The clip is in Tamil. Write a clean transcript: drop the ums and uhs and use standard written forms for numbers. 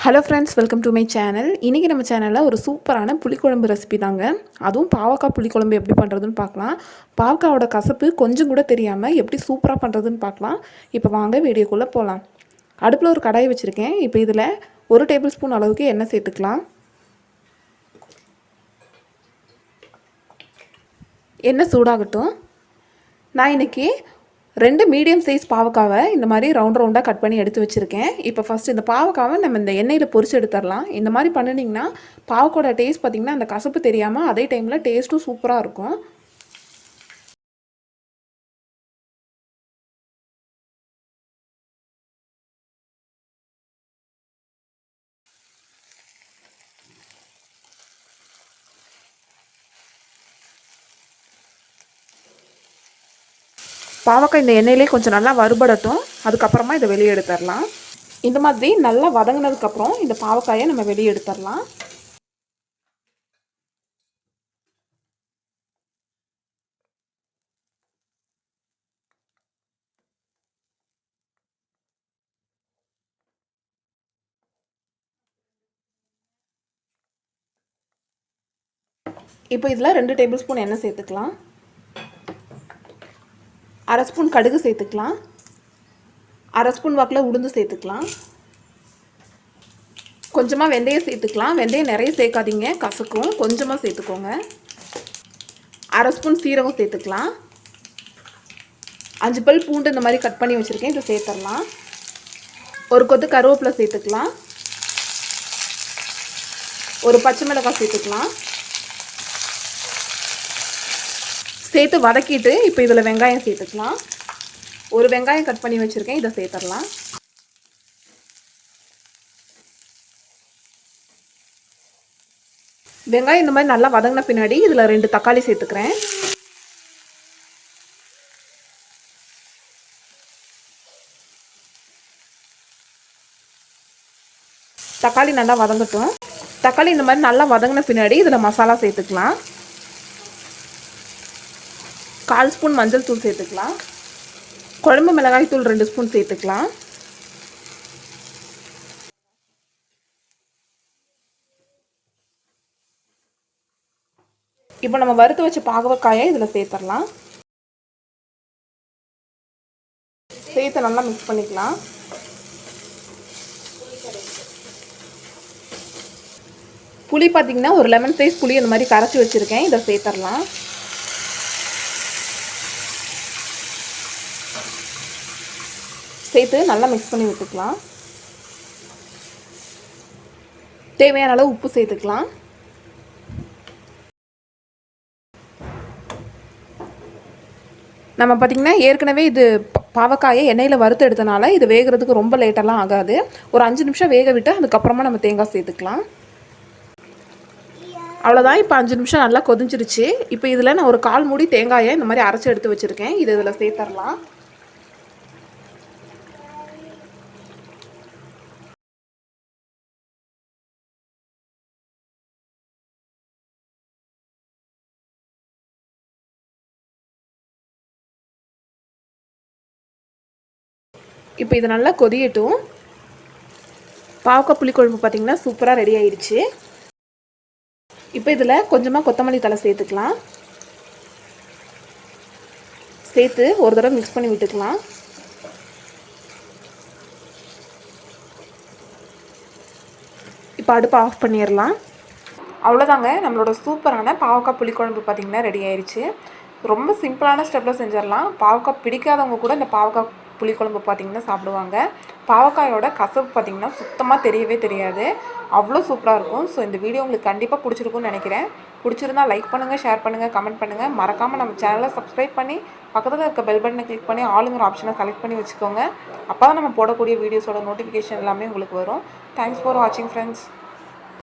Hello friends, welcome to my channel. இன்றைக்கி நம்ம சேனலில் ஒரு சூப்பரான புளிக்குழம்பு ரெசிபி தாங்க. அதுவும் பாவக்காய் புளிக்குழம்பு எப்படி பண்ணுறதுன்னு பார்க்கலாம். பாவக்காயோட கசப்பு கொஞ்சம் கூட தெரியாமல் எப்படி சூப்பராக பண்ணுறதுன்னு பார்க்கலாம். இப்போ வாங்க வீடியோக்குள்ளே போகலாம். அடுப்பில் ஒரு கடாயை வச்சுருக்கேன். இப்போ இதில் 1 டேபிள் ஸ்பூன் அளவுக்கு எண்ணெய் சேர்த்துக்கலாம். எண்ணெய் சூடாகட்டும். நான் இன்றைக்கி 2 மீடியம் சைஸ் பாவக்காவை இந்த மாதிரி ரவுண்டாக கட் பண்ணி எடுத்து வச்சுருக்கேன். இப்போ ஃபஸ்ட்டு இந்த பாவக்காவை நம்ம இந்த எண்ணெயில் பொரிச்சு எடுத்துடலாம். இந்த மாதிரி பண்ணினீங்கன்னா பாவக்கோட டேஸ்ட் பார்த்திங்கன்னா அந்த கசப்பு தெரியாமல் அதே டைமில் டேஸ்ட்டும் சூப்பராக இருக்கும். பாவக்காய் இந்த எண்ணெயிலே கொஞ்சம் நல்லா வறுபடட்டும். அதுக்கப்புறமா இதை வெளியே எடுத்துடலாம். இந்த மாதிரி நல்லா வதங்கினதுக்கப்புறம் இந்த பாவக்காயை நம்ம வெளியே எடுத்துடலாம். இப்போ இதில் 2 டேபிள் ஸ்பூன் எண்ணெய் சேர்த்துக்கலாம். 1/2 ஸ்பூன் கடுகு சேர்த்துக்கலாம். 1/2 ஸ்பூன் வாக்கில் உளுந்து சேர்த்துக்கலாம். கொஞ்சமாக வெந்தயம் சேர்த்துக்கலாம். வெந்தயம் நிறைய சேர்க்காதீங்க, கசக்கும். கொஞ்சமாக சேர்த்துக்கோங்க. 1/2 ஸ்பூன் சீரகம் சேர்த்துக்கலாம். 5 பல் பூண்டு இந்த மாதிரி கட் பண்ணி வச்சுருக்கேன், இதை சேர்த்துடலாம். ஒரு கொத்து கருவேப்பிலை சேர்த்துக்கலாம். ஒரு பச்சை மிளகாய் சேர்த்துக்கலாம். சேர்த்து வதக்கிட்டு இப்போ இதில் வெங்காயம் சேர்த்துக்கலாம். ஒரு வெங்காயம் கட் பண்ணி வச்சுருக்கேன், இதை சேர்த்துடலாம். வெங்காயம் இந்த மாதிரி நல்லா வதங்கின பின்னாடி இதில் 2 தக்காளி சேர்த்துக்கிறேன். தக்காளி நல்லா வதங்கட்டும். தக்காளி இந்த மாதிரி நல்லா வதங்கின பின்னாடி இதில் மசாலா சேர்த்துக்கலாம். 1/4 ஸ்பூன் மஞ்சள் தூள் சேர்த்துக்கலாம். குழம்பு மிளகாய் தூள் 2 ஸ்பூன் சேர்த்துக்கலாம். இப்போ நம்ம வறுத்து வச்ச பாகவக்காயை இதில் சேர்த்துடலாம். சேர்த்து நல்லா மிக்ஸ் பண்ணிக்கலாம். புளி பார்த்திங்கன்னா ஒரு லெமன் சைஸ் புளி இந்த மாதிரி கரைச்சி வச்சுருக்கேன், இதை சேர்த்துடலாம். சேர்த்து நல்லா மிக்ஸ் பண்ணி விட்டுக்கலாம். தேவையான அளவு உப்பு சேர்த்துக்கலாம். நம்ம பார்த்திங்கன்னா ஏற்கனவே இது பாவக்காயை எண்ணெயில் வறுத்து எடுத்தனால இது வேகிறதுக்கு ரொம்ப லேட்டெல்லாம் ஆகாது. ஒரு 5 நிமிஷம் வேக விட்டு அதுக்கப்புறமா நம்ம தேங்காய் சேர்த்துக்கலாம். அவ்வளோதான். இப்போ 5 நிமிஷம் நல்லா கொதிஞ்சிருச்சு. இப்போ இதில் நான் ஒரு 1/4 மூடி தேங்காயை இந்த மாதிரி அரைச்சி எடுத்து வச்சுருக்கேன், இது இதில் சேர்த்துடலாம். இப்போ இது நல்லா கொதியட்டும். பாவக்காய் புளிக்குழம்பு பார்த்திங்கன்னா சூப்பராக ரெடி ஆயிடுச்சு. இப்போ இதில் கொஞ்சமாக கொத்தமல்லி தழை சேர்த்துக்கலாம். சேர்த்து ஒரு தடவை மிக்ஸ் பண்ணி விட்டுக்கலாம். இப்போ அடுப்பை ஆஃப் பண்ணிடலாம். அவ்வளோதாங்க, நம்மளோட சூப்பரான பாவக்காய் புளிக்குழம்பு பார்த்திங்கன்னா ரெடி ஆயிடுச்சு. ரொம்ப சிம்பிளான ஸ்டெப்பில் செஞ்சிடலாம். பாவக்காய் பிடிக்காதவங்க கூட இந்த பாவக்காய் புளிக்குழம்பு பார்த்திங்கன்னா சாப்பிடுவாங்க. பாவக்காயோட கசப்பு பார்த்திங்கன்னா சுத்தமாக தெரியவே தெரியாது, அவ்வளோ சூப்பராக இருக்கும். ஸோ இந்த வீடியோ உங்களுக்கு கண்டிப்பாக பிடிச்சிருக்கும்னு நினைக்கிறேன். பிடிச்சிருந்தால் லைக் பண்ணுங்கள், ஷேர் பண்ணுங்கள், கமெண்ட் பண்ணுங்கள். மறக்காமல் நம்ம சேனலை சப்ஸ்கிரைப் பண்ணி பக்கத்தில் இருக்க பெல் பட்டனை கிளிக் பண்ணி ஆளுங்கிற ஆப்ஷனை செலக்ட் பண்ணி வச்சுக்கோங்க. அப்போ தான் நம்ம போடக்கூடிய வீடியோஸோட நோட்டிஃபிகேஷன் எல்லாமே உங்களுக்கு வரும். தேங்க்ஸ் ஃபார் வாட்சிங் ஃப்ரெண்ட்ஸ்.